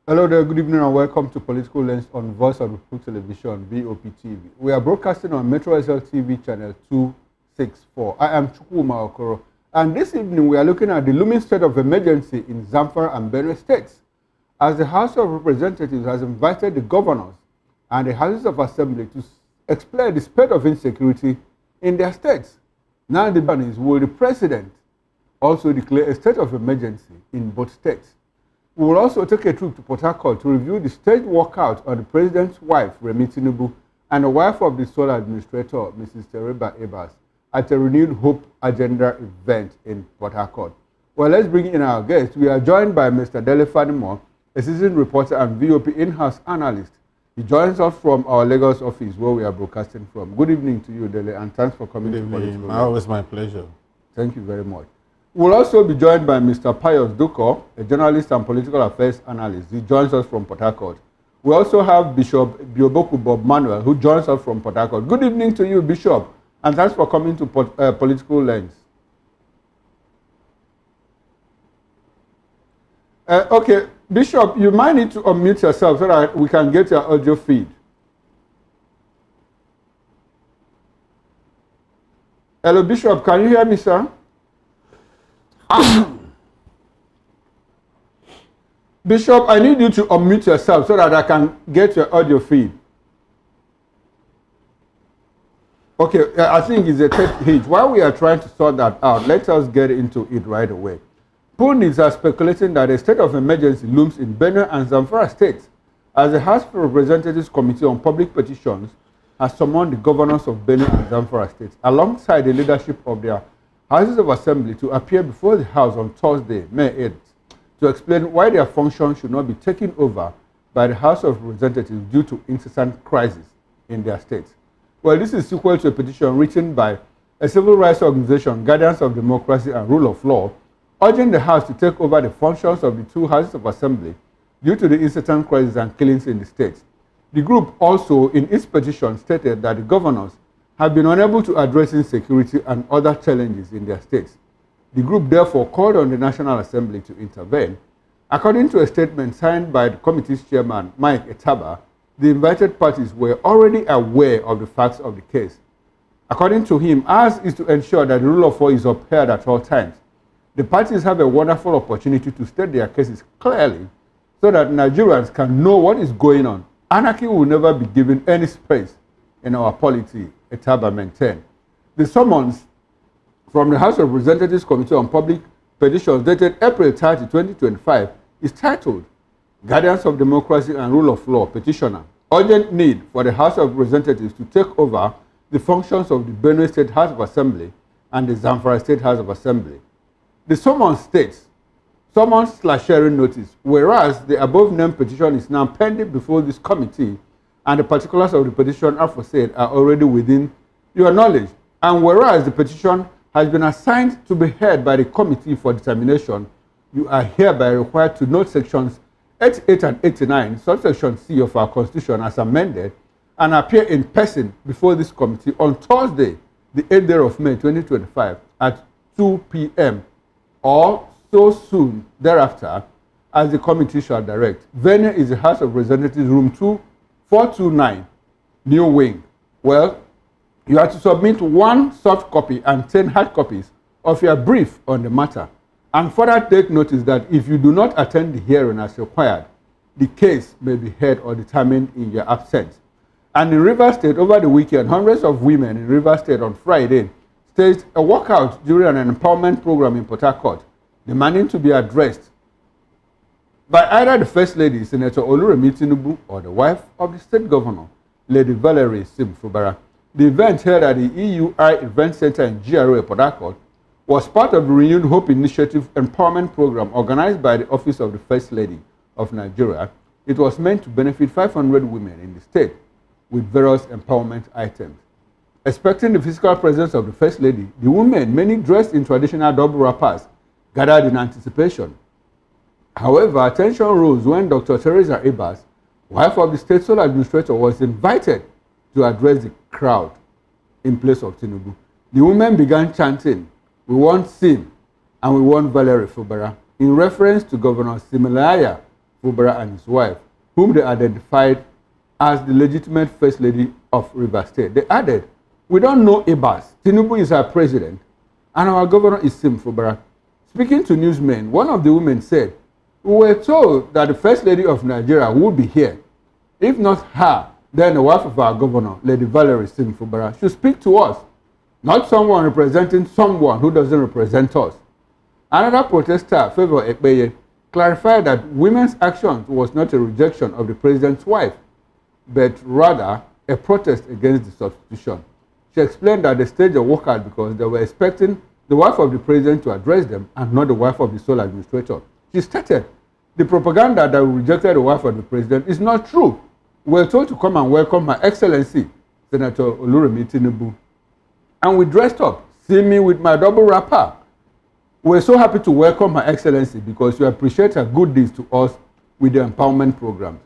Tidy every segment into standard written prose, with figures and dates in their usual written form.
Hello there, good evening and welcome to Political Lens on Voice of the People Television, VOPTV. We are broadcasting on Metro SL TV channel 264. I am Chukwuma Okoro, and this evening we are looking at the looming state of emergency in Zamfara and Benue states, as the House of Representatives has invited the governors and the Houses of Assembly to explain the state of insecurity in their states. Now the question is, will the President also declare a state of emergency in both states? We will also take a trip to Port Harcourt to review the state walkout of the President's wife, Remi Tinubu, and the wife of the sole administrator, Mrs. Embarrass, at a renewed Hope Agenda event in Port Harcourt. Well, let's bring in our guests. We are joined by Mr. Dele Fadimo, a seasoned reporter and VOP in-house analyst. He joins us from our Lagos office where we are broadcasting from. Good evening to you, Dele, and thanks for coming to Political. Always my pleasure. Thank you very much. We'll also be joined by Mr. Pius Duko, a journalist and political affairs analyst. He joins us from Port Harcourt. We also have Bishop Bioboku Bob Manuel, who joins us from Port Harcourt. Good evening to you, Bishop, and thanks for coming to Political Lens. Okay, Bishop, you might need to unmute yourself so that we can get your audio feed. Hello, Bishop, can you hear me, sir? Bishop, I need you to unmute yourself so that I can get your audio feed. Okay, I think it's a tech hitch. While we are trying to sort that out, let us get into it right away. Pundits are speculating that a state of emergency looms in Benue and Zamfara states, as the House of Representatives Committee on Public Petitions has summoned the governors of Benue and Zamfara states, alongside the leadership of their Houses of Assembly, to appear before the House on Thursday, May 8th, to explain why their functions should not be taken over by the House of Representatives due to incessant crisis in their states. Well, this is sequel to a petition written by a civil rights organization, Guardians of Democracy and Rule of Law, urging the House to take over the functions of the two Houses of Assembly due to the incessant crisis and killings in the states. The group also, in its petition, stated that the governors have been unable to address insecurity and other challenges in their states. The group therefore called on the National Assembly to intervene. According to a statement signed by the committee's chairman, Mike Etaba, the invited parties were already aware of the facts of the case. According to him, ours is to ensure that the rule of law is upheld at all times. The parties have a wonderful opportunity to state their cases clearly so that Nigerians can know what is going on. Anarchy will never be given any space in our polity, Etaba maintained. The summons from the House of Representatives Committee on Public Petitions dated April 30, 2025 is titled Guardians of Democracy and Rule of Law Petitioner, Urgent Need for the House of Representatives to take over the functions of the Benue State House of Assembly and the Zamfara State House of Assembly. The summons states, summons/sharing notice, whereas the above-named petition is now pending before this committee and the particulars of the petition aforesaid are already within your knowledge, and whereas the petition has been assigned to be heard by the committee for determination, you are hereby required to note sections 88 and 89, subsection C of our Constitution as amended, and appear in person before this committee on Thursday, the 8th day of May 2025 at 2 p.m. or so soon thereafter as the committee shall direct. Venue is the House of Representatives, room 2429, New Wing. Well, you have to submit 1 soft copy and 10 hard copies of your brief on the matter. And further take notice that if you do not attend the hearing as required, the case may be heard or determined in your absence. And in Rivers State, over the weekend, hundreds of women in Rivers State on Friday staged a walkout during an empowerment program in Port Harcourt, demanding to be addressed by either the First Lady, Senator Remi Tinubu, or the wife of the State Governor, Lady Valerie Simfubara. The event held at the EUI Event Center in GRA Port Harcourt was part of the Renewed Hope Initiative Empowerment Program organized by the Office of the First Lady of Nigeria. It was meant to benefit 500 women in the state with various empowerment items. Expecting the physical presence of the First Lady, the women, many dressed in traditional double wrappers, gathered in anticipation. However, attention rose when Dr. Teresa Ebas, wife of the state sole administrator, was invited to address the crowd in place of Tinubu. The women began chanting, "We want Sim and we want Valerie Fubara," in reference to Governor Similaya, Fubara and his wife, whom they identified as the legitimate First Lady of Rivers State. They added, "We don't know Embarrass. Tinubu is our president, and our governor is Sim Fubara." Speaking to newsmen, one of the women said, "We were told that the First Lady of Nigeria would be here. If not her, then the wife of our governor, Lady Valerie Sim Fubara, should speak to us, not someone representing someone who doesn't represent us." Another protester, Favor Ekpeye, clarified that women's actions was not a rejection of the president's wife, but rather a protest against the substitution. She explained that they staged a walkout because they were expecting the wife of the president to address them and not the wife of the sole administrator. She stated, "The propaganda that we rejected the wife of the president is not true. We were told to come and welcome Her Excellency, Senator Remi Tinubu. And we dressed up, see me with my double wrapper. We're so happy to welcome Her Excellency because you appreciate her good deeds to us with the empowerment programs.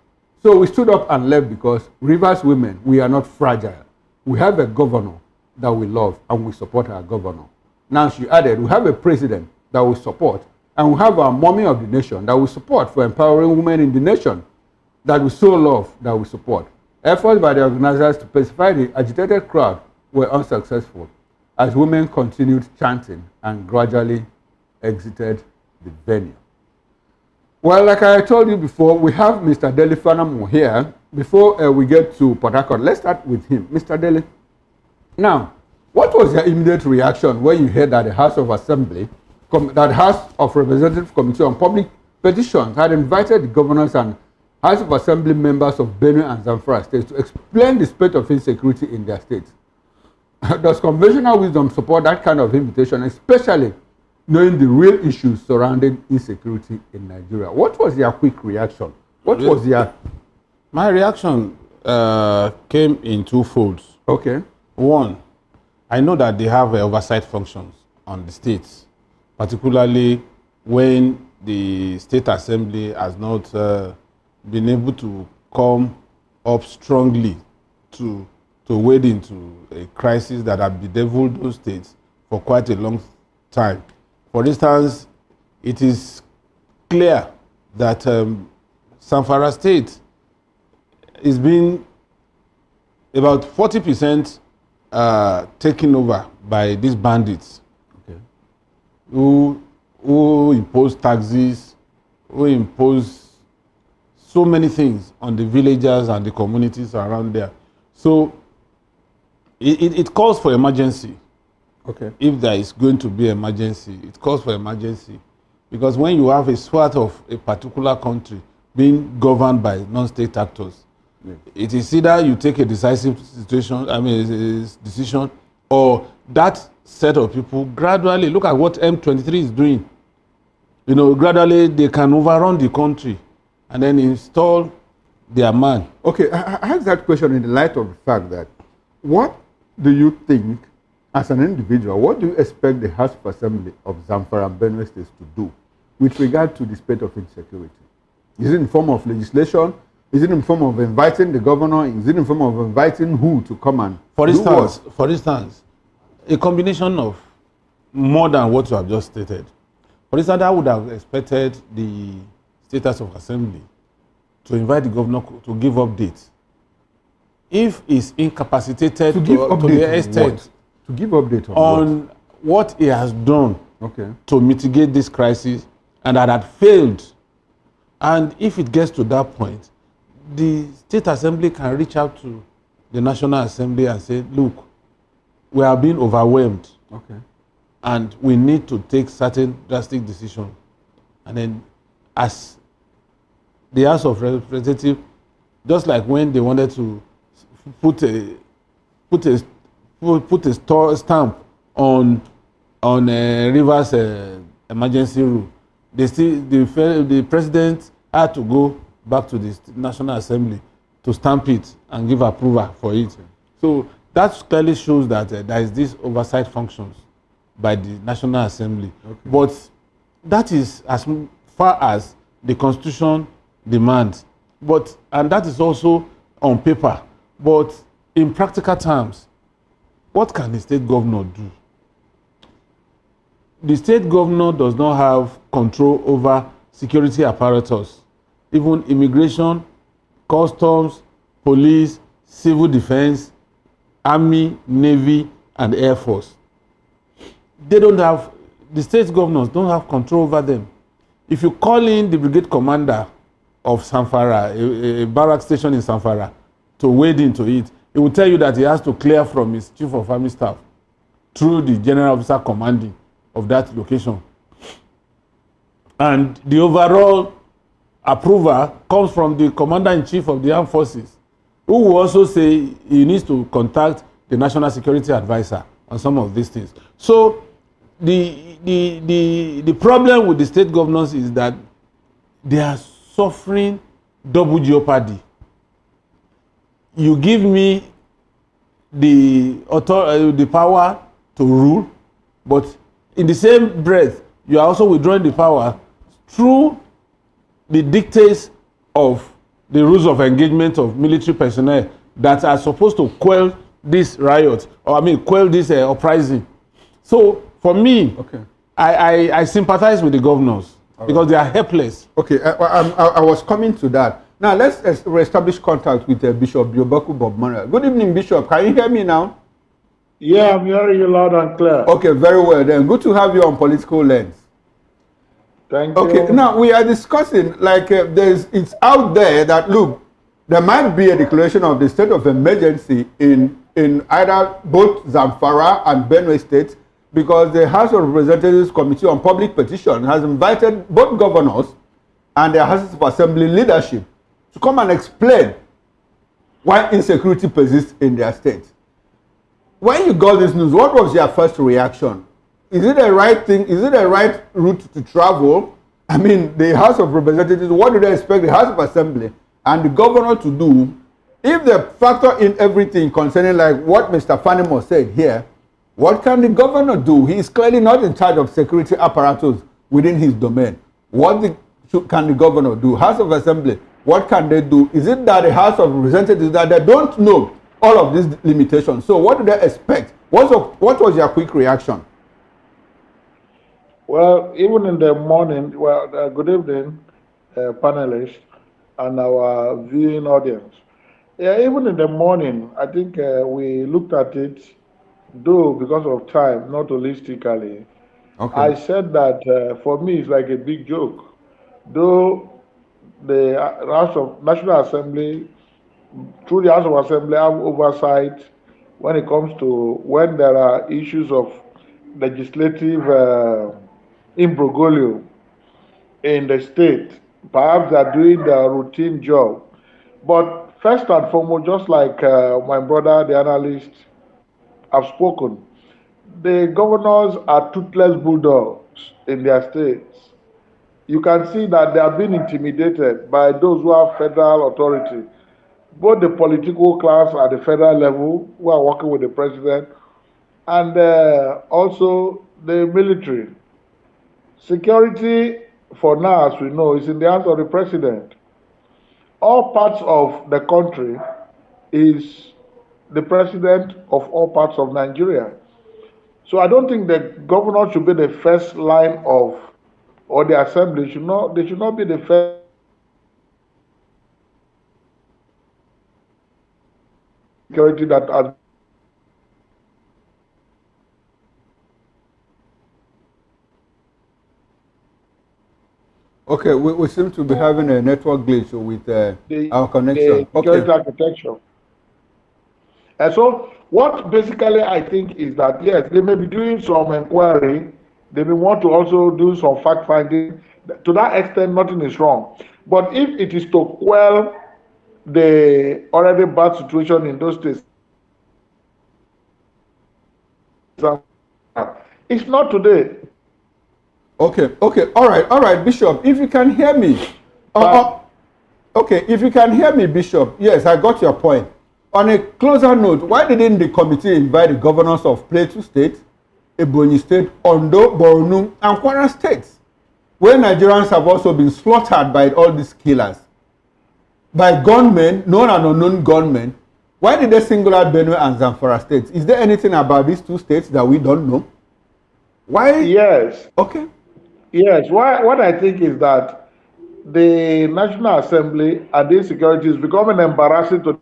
So we stood up and left because Rivers women, we are not fragile. We have a governor that we love and we support our governor." Now she added, "We have a president that we support and we have our mommy of the nation that we support for empowering women in the nation that we so love, that we support." Efforts by the organizers to pacify the agitated crowd were unsuccessful as women continued chanting and gradually exited the venue. Well, like I told you before, we have Mr. Dele Fanamu here. Before we get to Port Harcourt, let's start with him. Mr. Dele, now, what was your immediate reaction when you heard that the House of Assembly, that House of Representative Committee on Public Petitions had invited the governors and House of Assembly members of Benue and Zamfara states to explain the state of insecurity in their states? Does conventional wisdom support that kind of invitation, especially knowing the real issues surrounding insecurity in Nigeria? What was your quick reaction? What was your... My reaction came in two folds. Okay. One, I know that they have oversight functions on the states, particularly when the state assembly has not been able to come up strongly to wade into a crisis that have bedeviled those states for quite a long time. For instance, it is clear that Zamfara State is being about 40% taken over by these bandits, okay, who impose taxes, who impose so many things on the villagers and the communities around there. So it calls for emergency. Okay. If there is going to be emergency, it calls for emergency. Because when you have a swath of a particular country being governed by non-state actors, yeah, it is either you take a decisive decision, or that set of people gradually, look at what M23 is doing. You know, gradually they can overrun the country and then install their man. Okay, I ask that question in the light of the fact that what do you think, as an individual, what do you expect the House of Assembly of Zamfara and Benue states to do with regard to the state of insecurity? Is it in form of legislation? Is it in form of inviting the governor? Is it in form of inviting who to come and For instance, a combination of more than what you have just stated. For instance, I would have expected the State House of Assembly to invite the governor to give updates. If he's incapacitated to the extent to give update on what he has done, okay, to mitigate this crisis and that had failed. And if it gets to that point, the State Assembly can reach out to the National Assembly and say, look, we are being overwhelmed. Okay. And we need to take certain drastic decisions. And then as the House of Representatives, just like when they wanted to put a stamp on Rivers emergency rule, the president had to go back to the National Assembly to stamp it and give approval for it. So that clearly shows that there is this oversight functions by the National Assembly. Okay. But that is as far as the Constitution demands. And that is also on paper. But in practical terms, what can the state governor do? The state governor does not have control over security apparatus even immigration, customs, police, civil defense, army, navy, and air force. They don't have, the state governors don't have control over them. If you call in the brigade commander of Zamfara, a barrack station in Zamfara, to wade into it, he will tell you that he has to clear from his chief of army staff through the general officer commanding of that location. And the overall approval comes from the commander-in-chief of the armed forces, who will also say he needs to contact the national security advisor on some of these things. So the problem with the state governors is that they are suffering double jeopardy. You give me the power to rule, but in the same breath, you are also withdrawing the power through the dictates of the rules of engagement of military personnel that are supposed to quell this riot, or quell this uprising. So for me, okay, I sympathize with the governors because they are helpless. Okay, I was coming to that. Now let's establish contact with Bishop Biobaku Bob Manuel. Good evening, Bishop. Can you hear me now? Yeah, I'm hearing you loud and clear. Okay, very well then. Good to have you on Political Lens. Thank you. Okay, now we are discussing, it's out there that, look, there might be a declaration of the state of emergency in either both Zamfara and Benue states, because the House of Representatives Committee on Public Petition has invited both governors and their Houses of Assembly leadership to come and explain why insecurity persists in their states. When you got this news, what was your first reaction? Is it the right thing? Is it the right route to travel? The House of Representatives, what do they expect the House of Assembly and the governor to do if they factor in everything concerning like what Mr. Fanimo said here? What can the governor do? He is clearly not in charge of security apparatus within his domain. What can the governor do? House of Assembly, what can they do? Is it that the House of Representatives that they don't know all of these limitations? So what do they expect? What was your quick reaction? Well, even in the morning, good evening, panelists and our viewing audience. Yeah, even in the morning, I think we looked at it, though because of time, not holistically. Okay. I said that for me, it's like a big joke. Though the House of National Assembly, through the House of Assembly, have oversight when it comes to when there are issues of legislative imbroglio in the state. Perhaps they're doing their routine job. But first and foremost, just like my brother, the analyst, have spoken, the governors are toothless bulldogs in their states. You can see that they are being intimidated by those who have federal authority, both the political class at the federal level who are working with the president, and also the military. Security, for now, as we know, is in the hands of the president. All parts of the country is the president of all parts of Nigeria. So I don't think the governor should be the first line of, or the assembly they should not be the first security that has. Okay, we seem to be having a network glitch with our connection. The security architecture. And so what basically I think is that, yes, they may be doing some inquiry. They may want to also do some fact-finding. To that extent, nothing is wrong. But if it is to quell the already bad situation in those states, it's not today. Okay, all right, Bishop, if you can hear me. Okay, if you can hear me, Bishop, yes, I got your point. On a closer note, why didn't the committee invite the governors of Plateau State, Ebonyi State, Ondo, Borno, and Kwara states, where Nigerians have also been slaughtered by all these killers? By gunmen, known and unknown gunmen. Why did they single out Benue and Zamfara states? Is there anything about these two states that we don't know? Why? Yes. Okay. Yes. What I think is that the National Assembly and the insecurity is becoming embarrassing to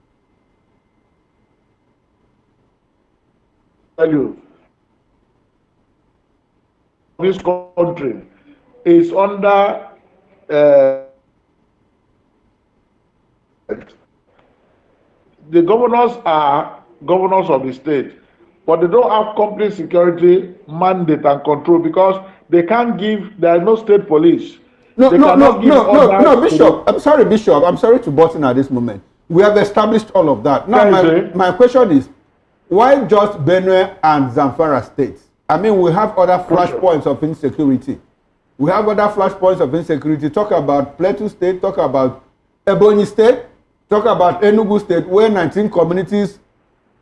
tell you. This country is under the governors are governors of the state, but they don't have complete security mandate and control because they can't give, there is no state police. No, They no, no, cannot give no, no, orders no, to Bishop. I'm sorry, Bishop. I'm sorry to butt in at this moment. We have established all of that. Now, Can you say? my question is, why just Benue and Zamfara states? I mean, we have other flashpoints of insecurity. We have other flashpoints of insecurity. Talk about Plateau State, talk about Ebonyi State, talk about Enugu State, where 19 communities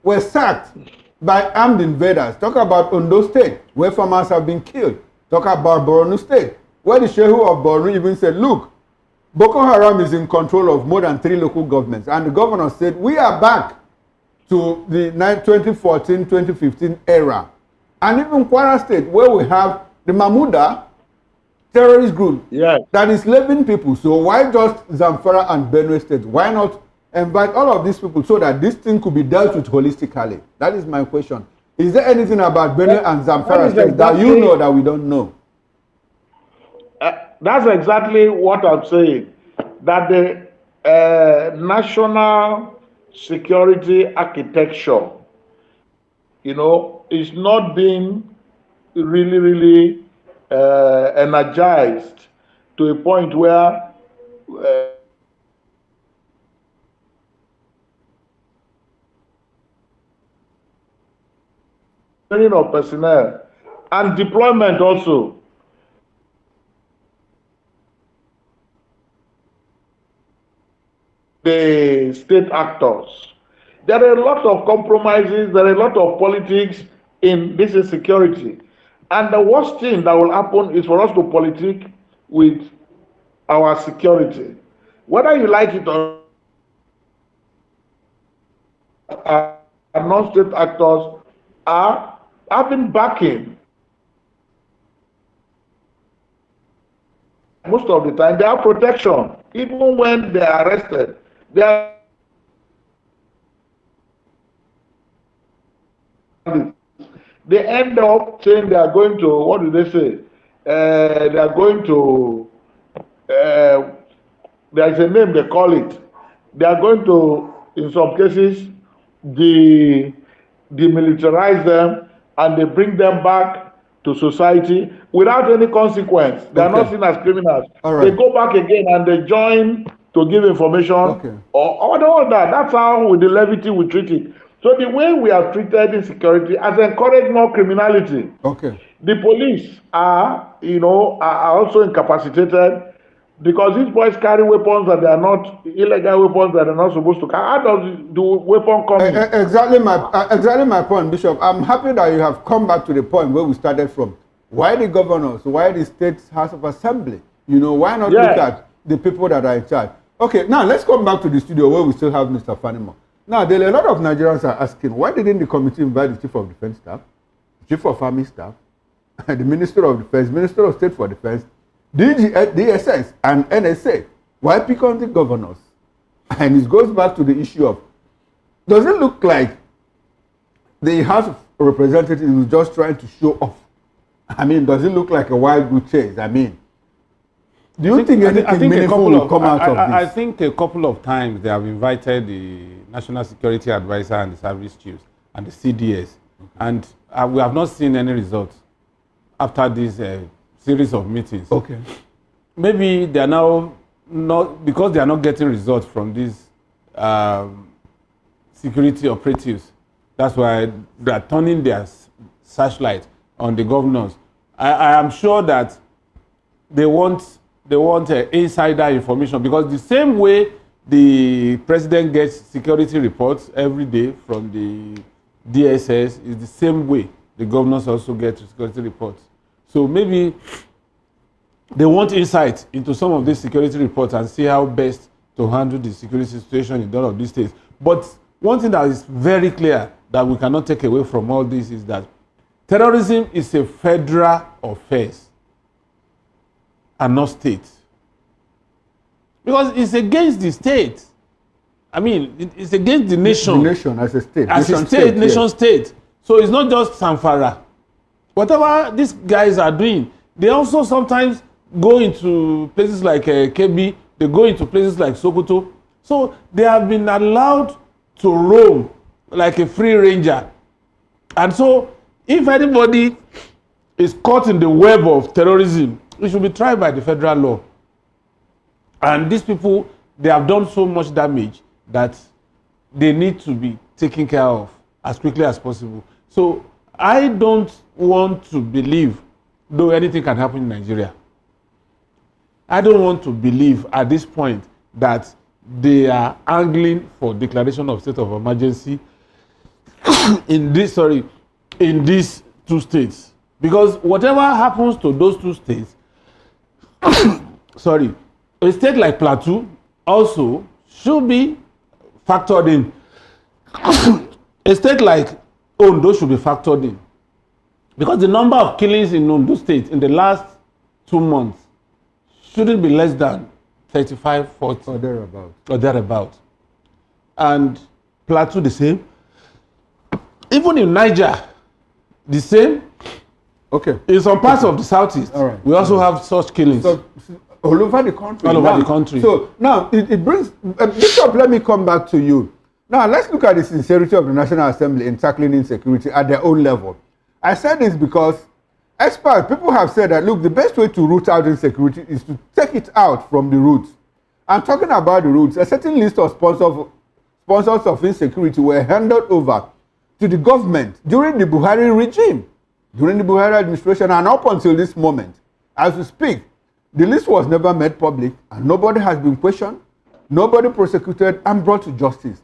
were sacked by armed invaders. Talk about Ondo State, where farmers have been killed. Talk about Borno State, where the Shehu of Borno even said, look, Boko Haram is in control of more than 3 local governments. And the governor said, we are back to the 2014-2015 era. And even Kwara State, where we have the Mahmuda terrorist group that is enslaving people. So why just Zamfara and Benue State? Why not invite all of these people so that this thing could be dealt with holistically? That is my question. Is there anything about Benue and Zamfara State that you know that we don't know? That's exactly what I'm saying. That the national security architecture, is not being really energized to a point where training of personnel and deployment also. The state actors. There are a lot of compromises, there are a lot of politics in this insecurity. And the worst thing that will happen is for us to politic with our security. Whether you like it or not, non-state actors are having backing. Most of the time, they have protection. Even when they are arrested, they end up saying they are going to, what do they say? They are going to, there is a name they call it. They are going to, in some cases, demilitarize them and they bring them back to society without any consequence. They are not seen as criminals. They go back again and they join to give information or all that. That's how, with the levity, we treat it. So the way we have treated insecurity has encouraged more criminality. The police are also incapacitated because these boys carry weapons that they are not, illegal weapons that they are not supposed to carry. How does the weapon come in? Exactly my point, Bishop. I'm happy that you have come back to the point where we started from. Why the governors? Why the State House of Assembly? Why not look at the people that are in charge? Okay, now let's come back to the studio where we still have Mr. Fanimo. Now, there are a lot of Nigerians are asking, why didn't the committee invite the Chief of Defense Staff, Chief of Army Staff, the Minister of Defense, Minister of State for Defense, DSS, and NSA? Why pick on the governors? And it goes back to the issue of, does it look like the House of Representatives is just trying to show off? I mean, does it look like a wild goose chase? I mean, do you think anything meaningful will come out of this? I think a couple of times they have invited the National Security Advisor and the Service Chiefs and the CDS, and we have not seen any results after this series of meetings. Maybe they are now not, because they are not getting results from these security operatives. That's why they are turning their searchlight on the governors. I am sure that they want insider information, because the same way the president gets security reports every day from the DSS is the same way the governors also get security reports. So maybe they want insight into some of these security reports and see how best to handle the security situation in all of these states. But one thing that is very clear that we cannot take away from all this is that terrorism is a federal offense and not state. because it's against the state. I mean, it's against the nation. The nation as a state. As a state, nation state. So it's not just Zamfara. Whatever these guys are doing, they also sometimes go into places like Kebbi, they go into places like Sokoto. So they have been allowed to roam like a free ranger. And so if anybody is caught in the web of terrorism, it should be tried by the federal law. And these people, they have done so much damage that they need to be taken care of as quickly as possible. So I don't want to believe, though anything can happen in Nigeria, I don't want to believe at this point that they are angling for declaration of state of emergency in these two states. Because whatever happens to those two states, a state like Plateau also should be factored in. A state like Ondo should be factored in. Because the number of killings in Ondo State in the last 2 months shouldn't be less than 35, 40. Or thereabout. And Plateau the same. Even in Niger, the same. Okay. In some parts of the southeast, we also have such killings. So, all over the country. All over the country. So now it brings, Bishop, let me come back to you. Now let's look at the sincerity of the National Assembly in tackling insecurity at their own level. I said this because experts, people have said that, look, the best way to root out insecurity is to take it out from the roots. I'm talking about the roots. A certain list of sponsors of insecurity were handed over to the government during the Buhari regime, during the Buhari administration, and up until this moment. As we speak, the list was never made public, and nobody has been questioned, nobody prosecuted, and brought to justice.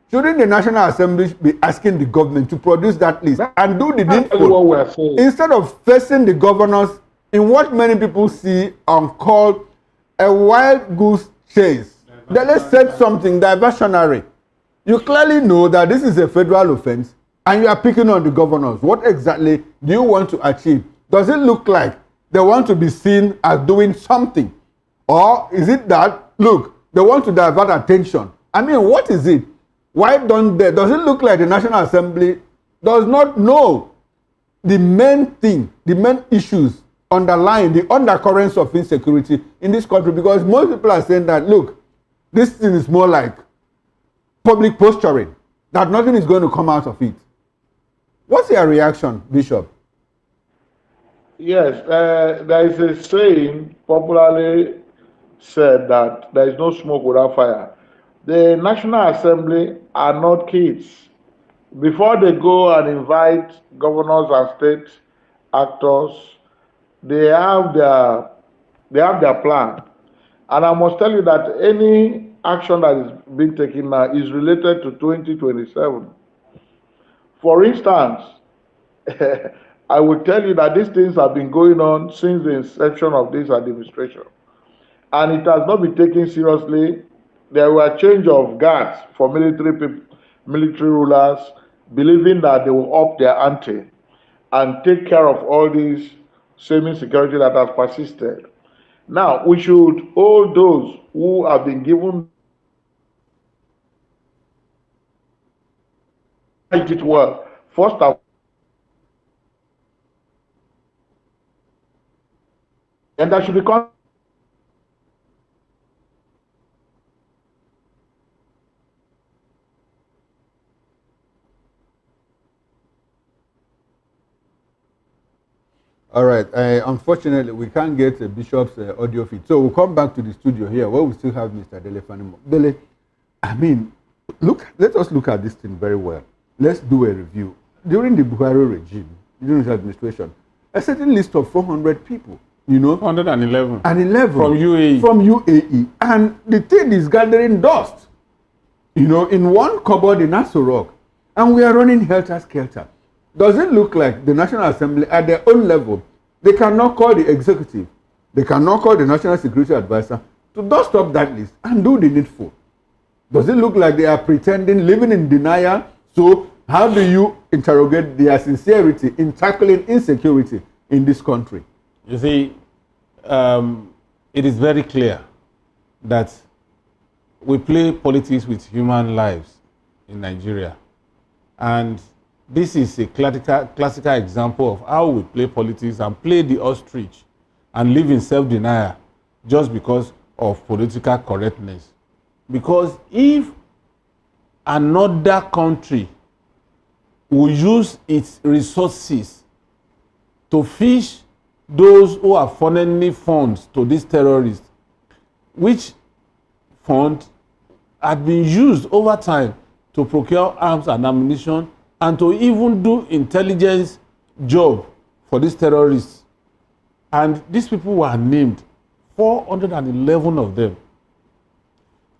Shouldn't the National Assembly be asking the government to produce that list and do the needful instead of facing the governors in what many people see and call a wild goose chase? Then let's set something diversionary. You clearly know that this is a federal offense and you are picking on the governors. What exactly do you want to achieve? Does it look like they want to be seen as doing something? Or is it that, look, they want to divert attention? I mean, what is it? Why don't they? Does it look like the National Assembly does not know the main thing, the main issues underlying the undercurrents of insecurity in this country? Because most people are saying that, look, this thing is more like public posturing, that nothing is going to come out of it. What's your reaction, Bishop? Yes, there is a saying popularly said that there is no smoke without fire. The National Assembly are not kids. Before they go and invite governors and state actors, they have their plan. And I must tell you that any action that is being taken now is related to 2027. For instance, I will tell you that these things have been going on since the inception of this administration. And it has not been taken seriously. There were change of guards for military rulers, believing that they will up their ante and take care of all these semi-security that has persisted. Now, we should hold those who have been given it well. First of and there should be All right. Unfortunately, we can't get a Bishop's audio feed. So we'll come back to the studio here where we still have Mr. Dele Fanimo. Dele, I mean, let us look at this thing very well. Let's do a review. During the Buhari regime, during his administration, a certain list of 400 people, 111. And 11. From UAE. From UAE. And the thing is gathering dust, in one cupboard in Aso Rock. And we are running helter-skelter. Does it look like the National Assembly at their own level, they cannot call the executive, they cannot call the National Security Advisor to dust up that list and do the needful? Does it look like they are pretending, living in denial? So how do you interrogate their sincerity in tackling insecurity in this country? You see, it is very clear that we play politics with human lives in Nigeria. And this is a classical example of how we play politics and play the ostrich and live in self-denial just because of political correctness. Because if another country will use its resources to fish those who are funneling funds to these terrorists, which fund had been used over time to procure arms and ammunition and to even do intelligence job for these terrorists. And these people were named, 411 of them.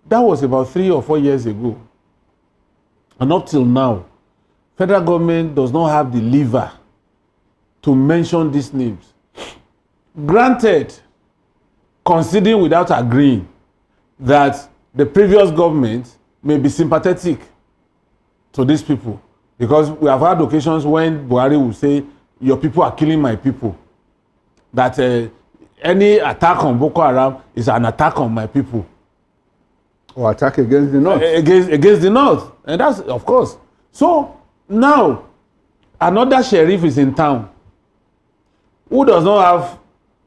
That was about 3 or 4 years ago. And up till now, federal government does not have the lever to mention these names. Granted, conceding without agreeing that the previous government may be sympathetic to these people, because we have had occasions when Buhari will say, your people are killing my people, that any attack on Boko Haram is an attack on my people. Or attack against the North. Against the North. And that's, of course. So now, another sheriff is in town who does not have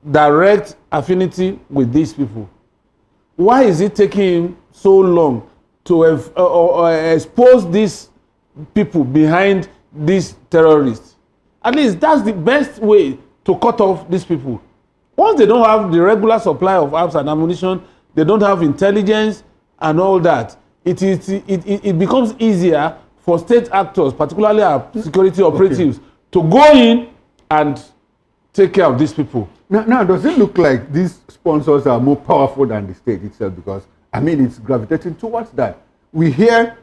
direct affinity with these people. Why is it taking him so long to expose these people behind these terrorists? At least that's the best way to cut off these people. Once they don't have the regular supply of arms and ammunition, they don't have intelligence and all that, it becomes easier for state actors, particularly our security operatives, to go in and take care of these people. Now, does it look like these sponsors are more powerful than the state itself? Because, I mean, it's gravitating towards that. We hear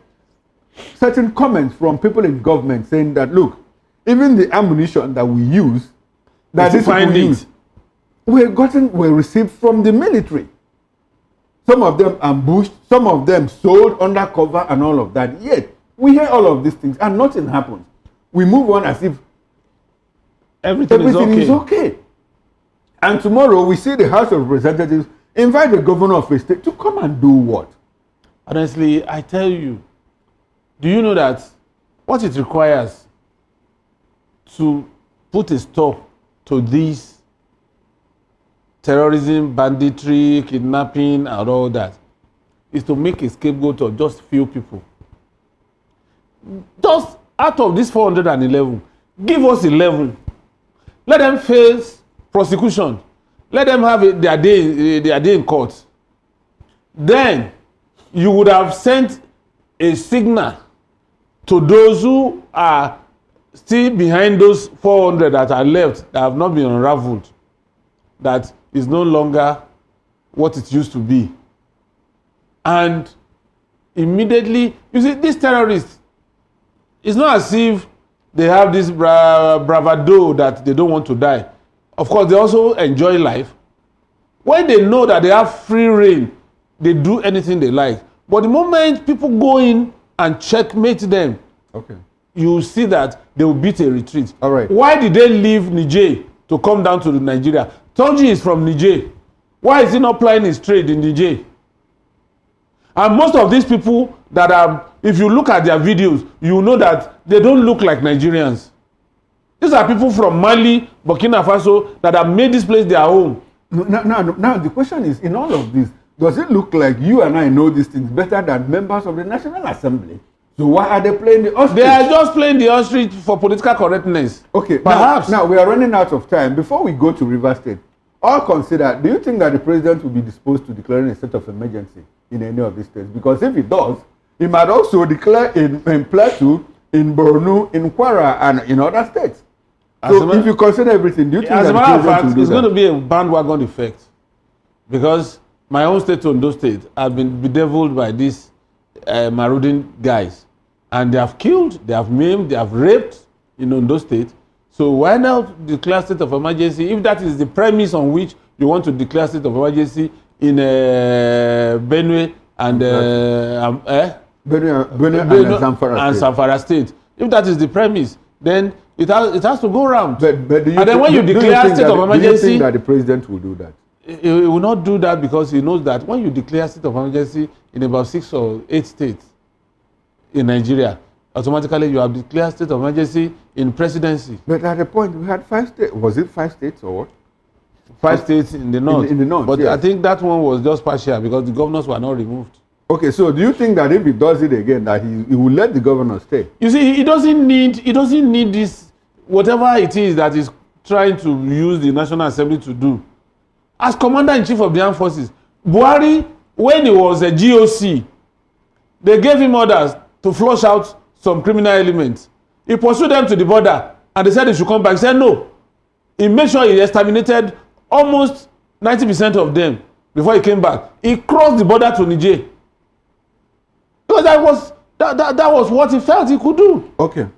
certain comments from people in government saying that, look, even the ammunition that we use, that these people use, were received from the military. Some of them ambushed, some of them sold undercover and all of that. Yet, we hear all of these things and nothing happens. We move on as if everything is okay. And tomorrow we see the House of Representatives invite the governor of a state to come and do what? Honestly, I tell you, do you know that what it requires to put a stop to these terrorism, banditry, kidnapping, and all that is to make a scapegoat of just few people. Just out of these 411, give us 11. Let them face prosecution. Let them have their day in court. Then you would have sent a signal to those who are still behind those 400 that are left, that have not been unraveled, that is no longer what it used to be. And immediately, you see, these terrorists, it's not as if they have this bravado that they don't want to die. Of course, they also enjoy life. When they know that they have free reign, they do anything they like. But the moment people go in and checkmate them, you see that they will beat a retreat. All right. Why did they leave Niger to come down to Nigeria? Tonji is from Niger. Why is he not plying his trade in Niger? And most of these people that are, if you look at their videos, you know that they don't look like Nigerians. These are people from Mali, Burkina Faso, that have made this place their home. Now, the question is, in all of this, does it look like you and I know these things better than members of the National Assembly? So why are they playing the ostrich? They are just playing the ostrich for political correctness. Okay, perhaps. Now we are running out of time. Before we go to River State, all consider, do you think that the president will be disposed to declaring a state of emergency in any of these states? Because if he does, he might also declare in Plateau, in Borno, in Kwara, and in other states. So if you consider everything, do you think that the president will do that? It's going to be a bandwagon effect. Because my own state, Ondo State, have been bedeviled by these marauding guys. And they have killed, they have maimed, they have raped in Ondo State. So why not declare state of emergency if that is the premise on which you want to declare state of emergency in Benue and Zamfara State? If that is the premise, then it has to go round. But then when you declare state of emergency, do you think that the president will do that? he will not do that because he knows that when you declare state of emergency in about 6 or 8 states in Nigeria, automatically you have declared state of emergency in presidency. But at the point, we had 5 states. Was it 5 states or what? 5 states in the north. In the north, but yes. I think that one was just partial because the governors were not removed. Okay, so do you think that if he does it again, that he will let the governor stay? You see, he doesn't need this, whatever it is that he's trying to use the National Assembly to do. As Commander-in-Chief of the Armed Forces, Buhari, when he was a GOC, they gave him orders to flush out some criminal elements. He pursued them to the border and they said he should come back. He said no. He made sure he exterminated almost 90% of them before he came back. He crossed the border to Niger. Because that was what he felt he could do. Okay.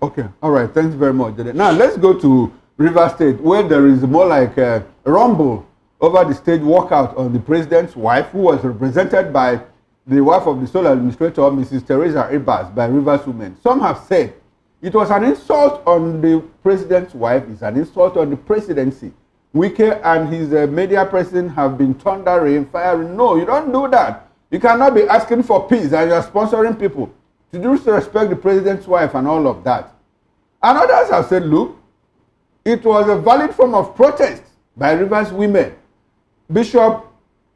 All right, thanks very much. Now, let's go to Rivers State, where there is more like a rumble over the stage walkout on the president's wife, who was represented by the wife of the sole administrator, Mrs. Teresa Embarrass, by Rivers women. Some have said it was an insult on the president's wife, it's an insult on the presidency. Wike and his media president have been thundering, firing. No, you don't do that. You cannot be asking for peace and you are sponsoring people to disrespect the president's wife and all of that. And others have said, look, it was a valid form of protest by Rivers women. Bishop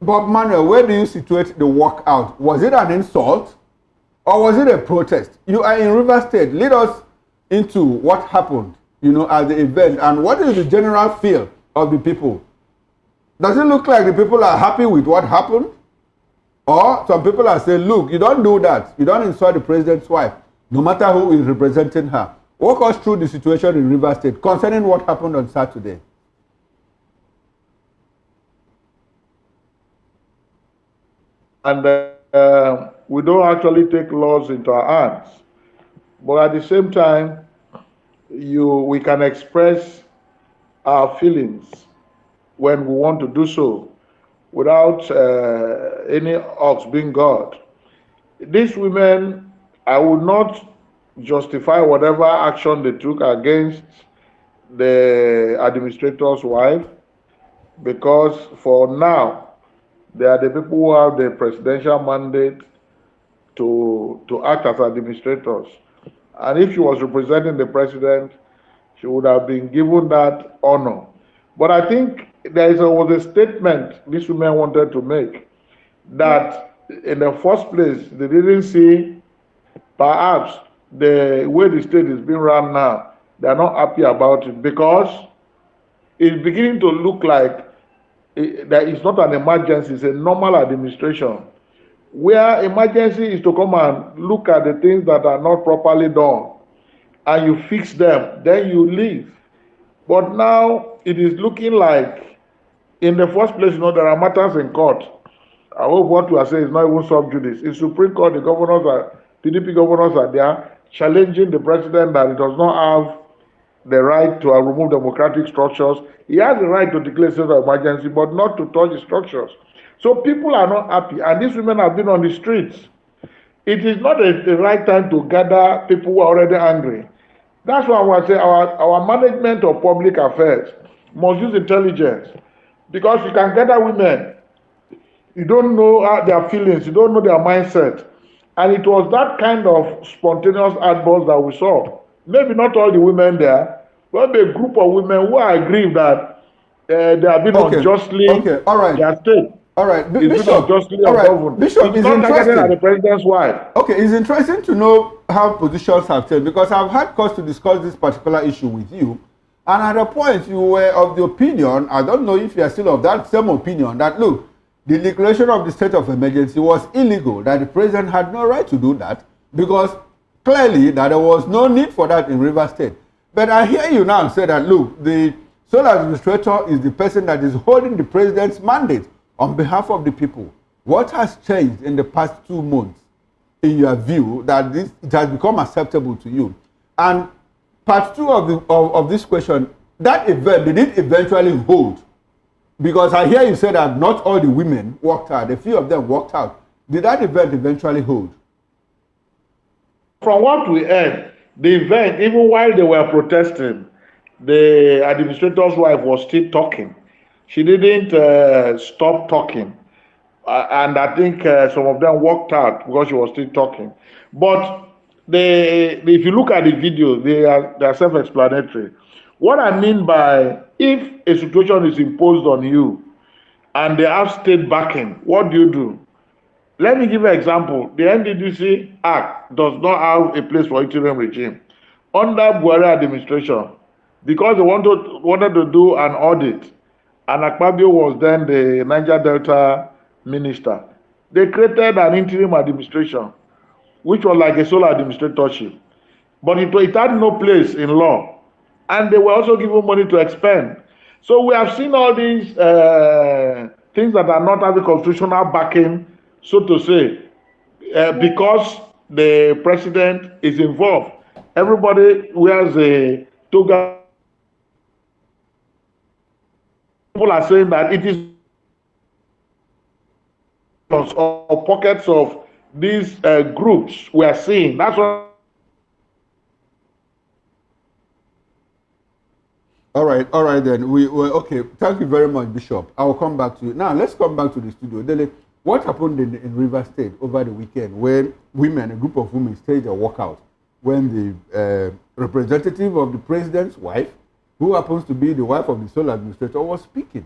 Bob Manuel, where do you situate the walkout? Was it an insult or was it a protest? You are in Rivers State. Lead us into what happened, at the event, and what is the general feel of the people? Does it look like the people are happy with what happened? Or some people are saying, look, you don't do that. You don't insult the president's wife, no matter who is representing her. Walk us through the situation in Rivers State concerning what happened on Saturday. And we don't actually take laws into our hands. But at the same time, we can express our feelings when we want to do so without any ox being God. These women, I would not justify whatever action they took against the administrator's wife, because for now, they are the people who have the presidential mandate to act as administrators. And if she was representing the president, she would have been given that honor. But I think was a statement these women wanted to make, that in the first place, they didn't see perhaps the way the state is being run now, they're not happy about it, because it's beginning to look like that it's not an emergency, it's a normal administration, where emergency is to come and look at the things that are not properly done and you fix them, then you leave. But now it is looking like, in the first place, there are matters in court. I hope what you are saying is not even sub judice. In Supreme Court, the PDP governors are there challenging the president that he does not have the right to remove democratic structures. He has the right to declare state of emergency, but not to touch the structures. So people are not happy, and these women have been on the streets. It is not the right time to gather people who are already angry. That's why I want to say our management of public affairs must use intelligence, because you can gather women, you don't know their feelings, you don't know their mindset. And it was that kind of spontaneous outburst that we saw. Maybe not all the women there, but a group of women who are aggrieved that they have been unjustly their state. All right, Bishop, it's is not targeted at the president's wife. Okay, it's interesting to know how positions have changed, because I've had cause to discuss this particular issue with you, and at a point you were of the opinion, I don't know if you are still of that same opinion, that look, the declaration of the state of emergency was illegal, that the president had no right to do that, because clearly that there was no need for that in Rivers State. But I hear you now say that, look, the sole administrator is the person that is holding the president's mandate on behalf of the people. What has changed in the past 2 months, in your view, that it has become acceptable to you? And part 2 of this question, that event, did it eventually hold? Because I hear you say that not all the women walked out, a few of them walked out. Did that event eventually hold? From what we heard, the event, even while they were protesting, the administrator's wife was still talking. She didn't stop talking. And I think some of them walked out because she was still talking. But if you look at the video, they are self-explanatory. What I mean by if a situation is imposed on you and they have state backing, what do you do? Let me give you an example. The NDDC Act does not have a place for interim regime. Under Buhari administration, because they wanted to do an audit, and Akpabio was then the Niger Delta minister, they created an interim administration, which was like a sole administratorship. But it had no place in law. And they were also given money to expend. So we have seen all these things that are not having constitutional backing, so to say, because the president is involved. Everybody wears a toga. People are saying that it is or pockets of these groups we are seeing. That's what. All right then. We okay. Thank you very much, Bishop. I will come back to you. Now let's come back to the studio. Dele, what happened in Rivers State over the weekend when a group of women staged a walkout when the representative of the president's wife, who happens to be the wife of the sole administrator, was speaking?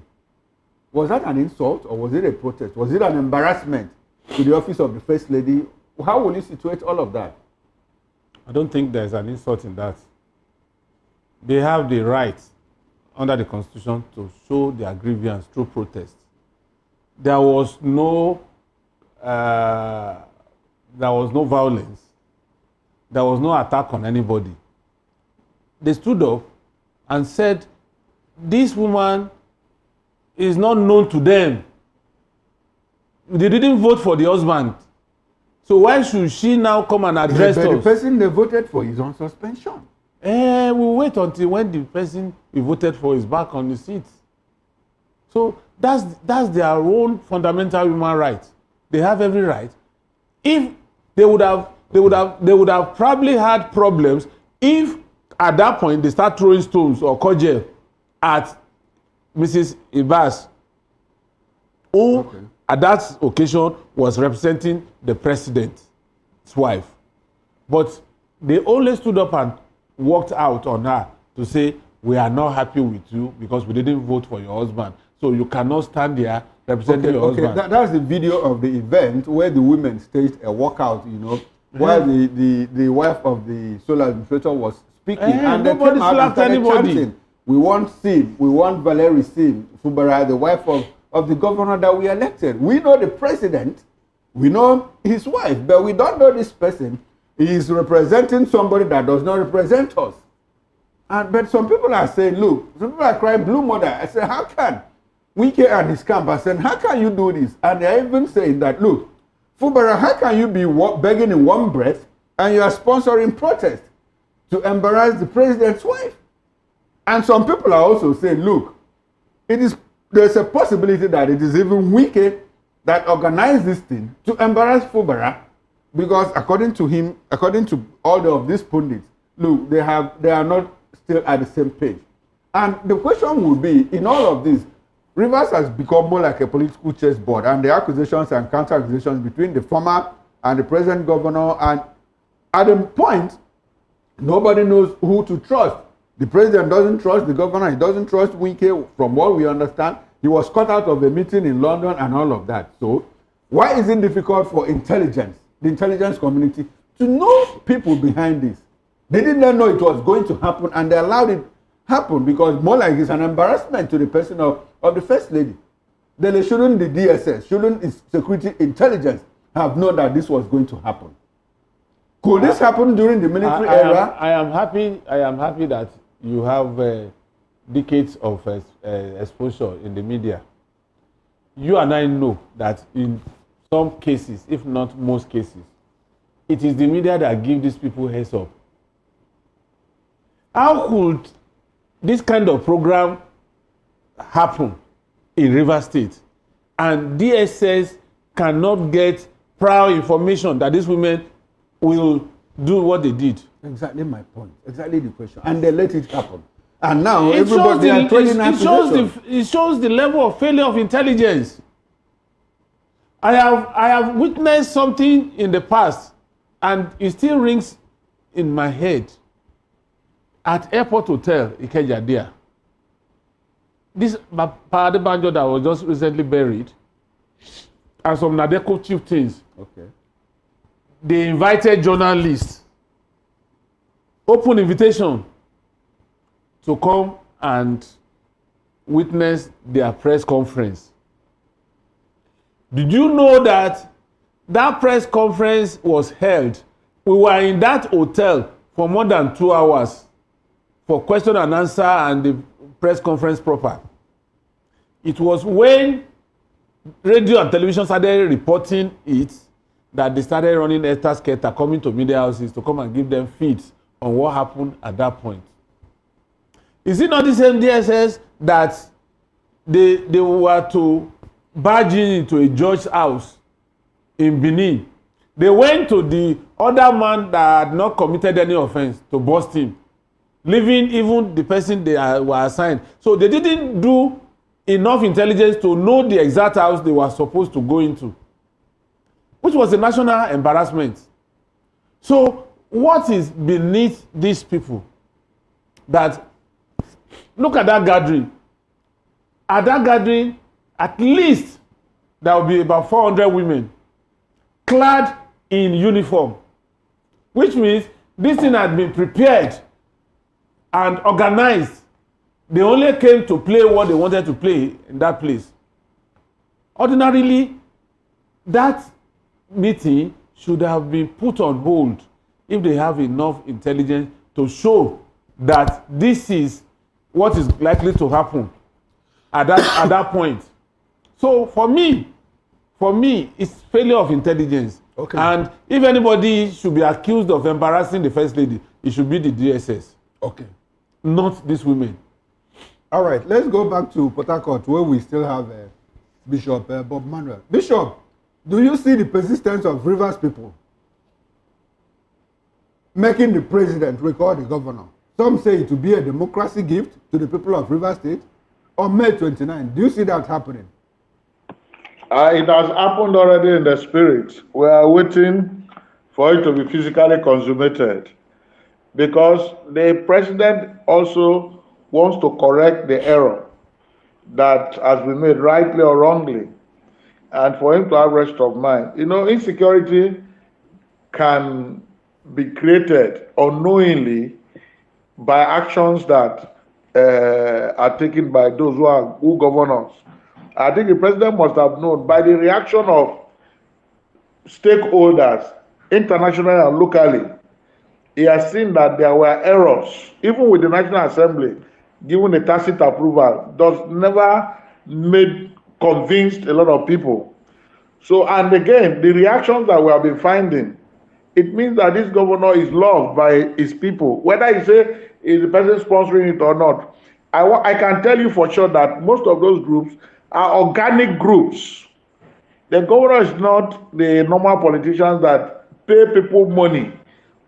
Was that an insult or was it a protest? Was it an embarrassment to the office of the First Lady? How will you situate all of that? I don't think there's an insult in that. They have the right under the Constitution to show their grievance through protest. There was no violence. There was no attack on anybody. They stood up and said, this woman is not known to them. They didn't vote for the husband. So why should she now come and address us? The person they voted for is on suspension. We'll wait until when the person we voted for is back on the seat. So that's their own fundamental human right. They have every right. If they would have probably had problems if at that point they start throwing stones or cudgel at Mrs. Embarrass, who at that occasion was representing the president's wife. But they only stood up and walked out on her to say, we are not happy with you because we didn't vote for your husband. So you cannot stand there representing your husband. That's the video of the event where the women staged a walkout, while the wife of the sole administrator was speaking. And they came out and started chanting, we want Sin, we want Valerie Sin, Fubara, the wife of the governor that we elected. We know the president, we know his wife, but we don't know this person. He is representing somebody that does not represent us. But some people are saying, look, some people are crying blue mother. I said, how can Wike and his camp are saying, how can you do this? And they're even saying that, look, Fubara, how can you be begging in one breath and you are sponsoring protest to embarrass the president's wife? And some people are also saying, look, there's a possibility that it is even Wike that organized this thing to embarrass Fubara. Because according to him, according to all of these pundits, look, they are not still at the same page. And the question will be, in all of this, Rivers has become more like a political chessboard, and the accusations and counter-accusations between the former and the present governor, and at a point, nobody knows who to trust. The president doesn't trust the governor, he doesn't trust Wike, from what we understand. He was cut out of a meeting in London and all of that. So, why is it difficult for the intelligence community, to know people behind this? They did not know it was going to happen, and they allowed it happen because more like it's an embarrassment to the person of the First Lady. Then shouldn't the DSS, shouldn't its security intelligence have known that this was going to happen? Could this happen during the military era? I am happy that you have decades of exposure in the media. You and I know that in some cases, if not most cases, it is the media that give these people heads up. How could this kind of program happen in Rivers State and DSS cannot get prior information that these women will do what they did? Exactly my point. Exactly the question. And they let it happen. And now everybody are trading accusations. It shows the level of failure of intelligence. I have witnessed something in the past, and it still rings in my head. At Airport Hotel, Ikeja there. This Pade Banjo that was just recently buried, and some Nadeko chieftains. Okay. They invited journalists, open invitation, to come and witness their press conference. Did you know that that press conference was held? We were in that hotel for more than 2 hours for question and answer and the press conference proper. It was when radio and television started reporting it that they started running Esther coming to media houses to come and give them feeds on what happened at that point. Is it not the same DSS that they were to barge into a judge's house in Benin? They went to the other man that had not committed any offense to bust him, leaving even the person they were assigned. So they didn't do enough intelligence to know the exact house they were supposed to go into, which was a national embarrassment. So what is beneath these people? That, look at that gathering. At that gathering, at least there will be about 400 women clad in uniform, which means this thing had been prepared and organized. They only came to play what they wanted to play in that place. Ordinarily, that meeting should have been put on hold if they have enough intelligence to show that this is what is likely to happen at that point. So for me, it's failure of intelligence. Okay. And if anybody should be accused of embarrassing the First Lady, it should be the DSS. Okay. Not these women. All right, let's go back to Port Harcourt where we still have Bishop Bob Manuel. Bishop, do you see the persistence of Rivers people making the president recall the governor? Some say it will be a democracy gift to the people of Rivers State on May 29. Do you see that happening? It has happened already in the spirit. We are waiting for it to be physically consummated, because the president also wants to correct the error that has been made, rightly or wrongly, and for him to have rest of mind. You know, insecurity can be created unknowingly by actions that are taken by those who govern us. I think the president must have known by the reaction of stakeholders, internationally and locally. He has seen that there were errors, even with the National Assembly, given a tacit approval, never made convinced a lot of people. So, and again, the reactions that we have been finding, it means that this governor is loved by his people. Whether you say is the person sponsoring it or not, I can tell you for sure that most of those groups are organic groups. The governor is not the normal politicians that pay people money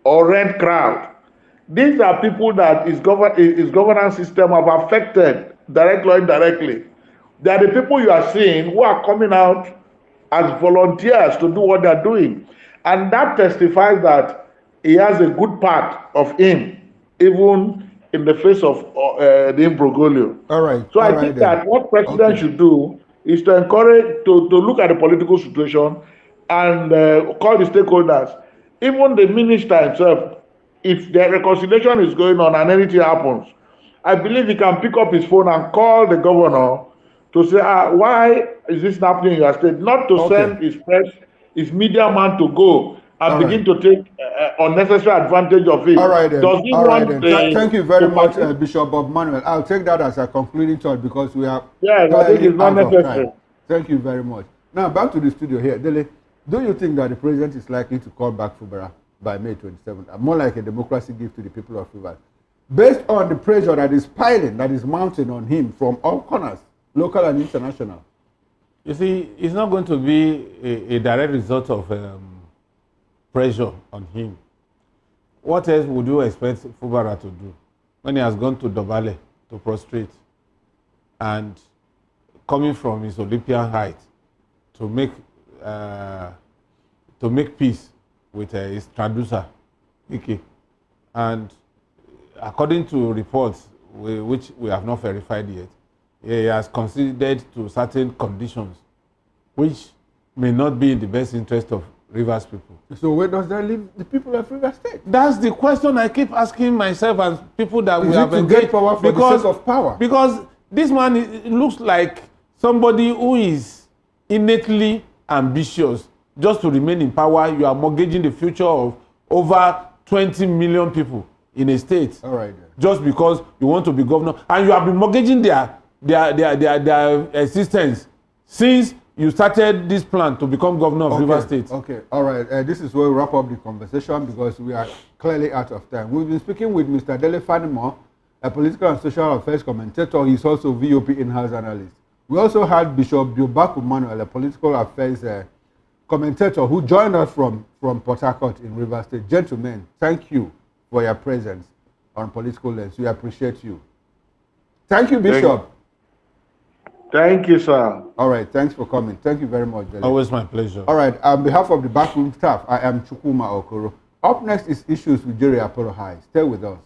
or rent crowd. These are people that his governance system have affected directly or indirectly. They are the people you are seeing who are coming out as volunteers to do what they are doing. And that testifies that he has a good part of him, even in the face of the imbroglio. All right. So I think that what president should do is to encourage, to look at the political situation and call the stakeholders. Even the minister himself, if the reconciliation is going on and anything happens, I believe he can pick up his phone and call the governor to say, why is this happening in your state? Not to send his press, his media man to go and begin to take unnecessary advantage of it. All right then. Does he want Thank you very much, Bishop Bob Manuel. I'll take that as a concluding thought because we have I think it's not necessary. Thank you very much. Now back to the studio here. Dele, do you think that the president is likely to call back Fubara by May 27th? More like a democracy gift to the people of Rivers, based on the pressure that is piling, that is mounting on him from all corners, local and international? You see, it's not going to be a direct result of pressure on him. What else would you expect Fubara to do? when he has gone to Dobale to prostrate and coming from his Olympian height to make peace with his traducer, Ike. And according to reports which we have not verified yet, he has conceded to certain conditions which may not be in the best interest of Rivers people. So where does that leave the people of Rivers State? That's the question I keep asking myself and people that we have to get power for the sake of power? Because this man looks like somebody who is innately ambitious just to remain in power. You are mortgaging the future of over 20 million people in a state. All right. Just because you want to be governor, and you have been mortgaging their existence since you started this plan to become governor of Rivers State. Okay, all right. This is where we wrap up the conversation because we are clearly out of time. We've been speaking with Mr. Dele Fanimo, a political and social affairs commentator. He's also VOP in-house analyst. We also had Bishop Biobaku Manuel, a political affairs commentator who joined us from Port Harcourt in Rivers State. Gentlemen, thank you for your presence on Political Lens. We appreciate you. Thank you, Bishop. Thank you, sir. All right, thanks for coming. Thank you very much, Dele. Always my pleasure. All right, on behalf of the backroom staff, I am Chukwuma Okoro. Up next is Issues with Jerry Apollo High. Stay with us.